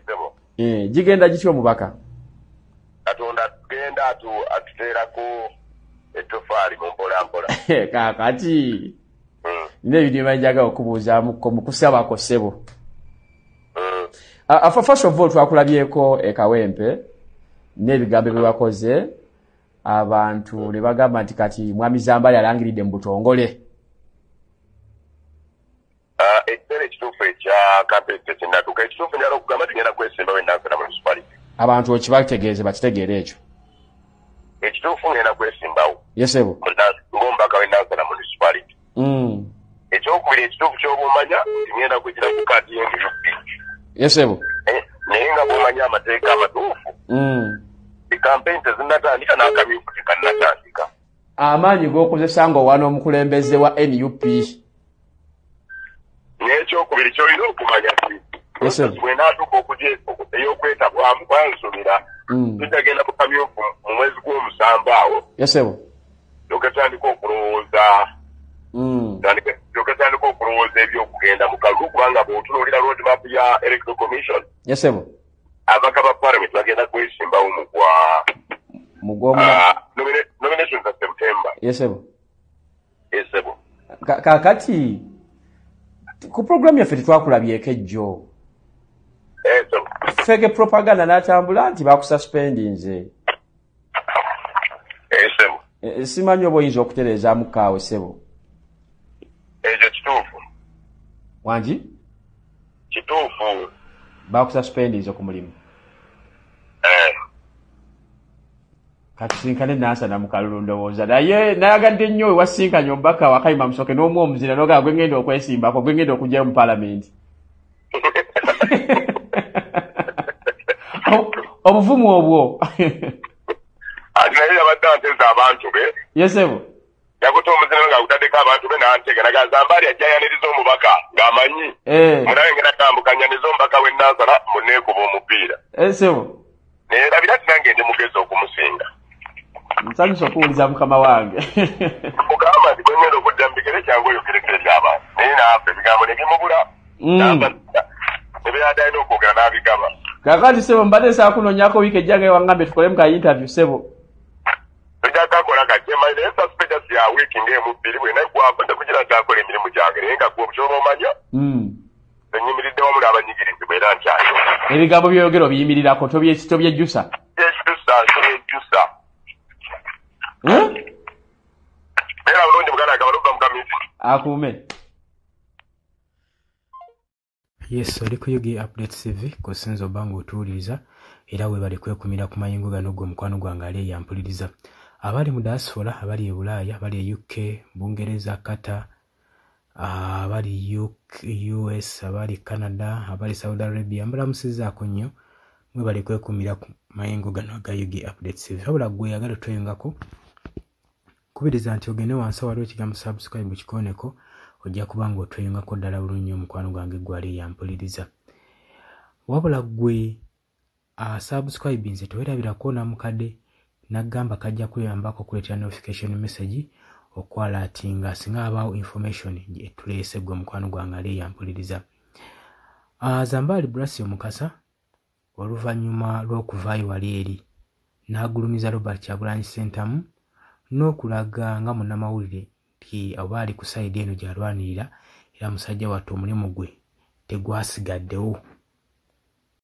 Sebo. Gigenda gityo omubaka. Katonda tugenda atuteerako ettofaali mu mpolampola. Kaakati n'ebintu banjaga okubuuzaamuko mu kusabako ssebo. First of all twakulabyeko Kawempe n'ebigambo bye bakoze abantu ne bagamba nti kati Mwami Zambali alangiridde mu butongole. Ekitere ekituufu ekya kampeyini kinatuuka ekituufu njala okugamba tugenda kwesimba w'ennansana municipality. Abantu okibakitegeeze bakitegeere ekyo. Ekituufu ngenda kwesimbawo. Yesebo. Ng'omubaka w'ennansana municipality. Ekyokubiri ekituufu ky'obumanya ngenda kugira ku kaadi y'NUP. Yesebo. Naye nga bw'omanya amateeka amatuufu. Kampeyini tezinnatandika n'akamyufu tekannatandika. Amaanyi g'okozesa ng'owaana omukulembeze wa NUP. N'ekyokubiri ky'olina okumanya nti bw'enaatuuka ey'okwetabwamu kwansubira tutagenda ku kamyufu mu mwezi gw'omusanvu awo. Yesebo. Tokatandika okulowooza ebyokugenda mu kalulu kubanga bw'otunuulira road map ya Electoral Commission. Yesebo. Ababaka ba Parliament bagenda kwesimbawo mu nomination za September. Yesebo. Yesebo. Kakati ku program yaffe tetwakulabyeko ejjo. Yesebo. Feke propaganda n'atambula nti bakususpendinze. Yesebo. Simanyi oba oyinza okutereezaamu kaawe ssebo. Ekyo kituufu. Wangi? Kituufu. Bakususpendinze ku mulimu. Katusinkane nansana mu kalulu ndowooza naye nayagadde nnyo ewasinkanye omubaka wa Kayima Musoke n'omu omuzira n'ogaa gwe ngenda okwesimbako gwe ngenda okugyayo mu paalamenti. Obuvumu obwo. Ati naye yabadde anteza abantu be. Yesebo. Yakuta omuzira nga agutaddeko abantu be n'antega naga Zambali ajja yaniriza omubaka ng'amanyi. Munawe ngenda kambukanyaniza omubaka w'ennansana muneekuba omupiira. Yesebo. Naye labira tinange ndi mugezi okumusinga. Nsanyusa okuwuliza mukama wange. Mugamba nti bwe ngenda okudda mu bigere kyangu oyogereko eri abantu. Naye naafe ebigambo ne bimubula. Ne byadde alina okwogera n'abigaba. Kakati ssebo mbadde saakunoonyako wiiki ejjanga ewangambe tukolemu ka interview ssebo. Tojjakakola kajjema naye suspenders ya wiiki ng'emu bbiri bwe naye gwava kugira nti akola emirimu gyange naye nga gwe obukyoma omanya. Enyimiridde wamu n'abanyigirizibwa era nkyayo. Ebigambo by'oyogera obiyimirirako tobyejjusa. Tobyejjusa. Era bulungi muganda akabalubba mukamisi. Akuume. Yes, oli ku UG Updates TV kusinza obanga otuwuliriza era weebale kwekumira ku mayingo gano gwe mukwano gwange ali eyampuliriza. Abali mu diaspora, abali e Bulaaya, abali e UK, Bungereza, Qatar, abali US, abali Canada, abali Saudi Arabia, mbalamusizaako nnyo mwebale kwekumira ku mayingo gano ga UG Updates TV. Wabula gwe yagala tweyongako kubiriza nti ogende wansi waliwo ekigambo subscribe kikoneko ojja kubanga otweyongako ddala bulungi omukwano gwange gwali yampuliriza. Wabula gwe subscribe nze tewerabirako namukadde nagamba kajja kuyambako kuleetera notification message okwalatinga singa abaawo information etuleese gwe mukwano gwange ali yampuliriza. Zambali Brasio Mukasa oluvannyuma lw'okuvaayo wali eri n'agulumiza Robert Kyagulanyi Ssentamu n'okulaga nga munnamawulire nti oba ali ku sayidi eno gy'alwanirira era musajja wattu omulimu gwe tegwasigaddewo.